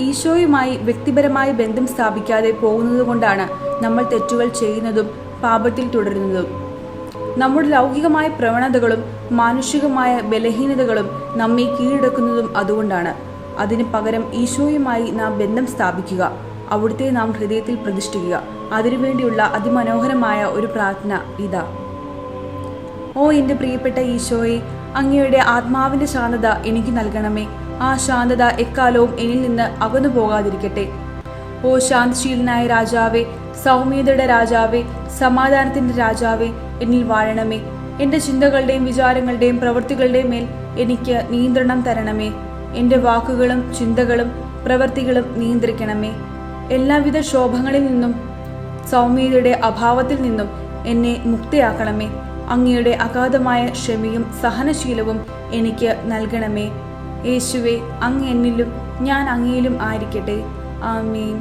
ഈശോയുമായി വ്യക്തിപരമായ ബന്ധം സ്ഥാപിക്കാതെ പോകുന്നതുകൊണ്ടാണ് നമ്മൾ തെറ്റുകൾ ചെയ്യുന്നതും പാപത്തിൽ തുടരുന്നതും. നമ്മുടെ ലൗകികമായ പ്രവണതകളും മാനുഷികമായ ബലഹീനതകളും നമ്മെ കീഴടക്കുന്നതും അതുകൊണ്ടാണ്. അതിന് പകരം ഈശോയുമായി നാം ബന്ധം സ്ഥാപിക്കുക, അവിടുത്തെ നാം ഹൃദയത്തിൽ പ്രതിഷ്ഠിക്കുക. അതിനുവേണ്ടിയുള്ള അതിമനോഹരമായ ഒരു പ്രാർത്ഥന ഇതാ. ഓ എൻ്റെ പ്രിയപ്പെട്ട ഈശോയെ, അങ്ങയുടെ ആത്മാവിൻ്റെ ശാന്തത എനിക്ക് നൽകണമേ. ആ ശാന്തത എക്കാലവും എന്നിൽ നിന്ന് അകന്നു പോകാതിരിക്കട്ടെ. ഓ ശാന്തശീലനായ രാജാവേ, സൗമ്യതയുടെ രാജാവേ, സമാധാനത്തിൻ്റെ രാജാവേ, എന്നിൽ വാഴണമേ. എൻ്റെ ചിന്തകളുടെയും വിചാരങ്ങളുടെയും പ്രവൃത്തികളുടെയും മേൽ എനിക്ക് നിയന്ത്രണം തരണമേ. എൻ്റെ വാക്കുകളും ചിന്തകളും പ്രവൃത്തികളും നിയന്ത്രിക്കണമേ. എല്ലാവിധ ക്ഷോഭങ്ങളിൽ നിന്നും സൗമ്യതയുടെ അഭാവത്തിൽ നിന്നും എന്നെ മുക്തയാക്കണമേ. അങ്ങയുടെ അഗാധമായ ക്ഷമയും സഹനശീലവും എനിക്ക് നൽകണമേ. യേശുവേ, അങ്ങ് എന്നിലും ഞാൻ അങ്ങയിലും ആയിരിക്കട്ടെ. ആമേൻ.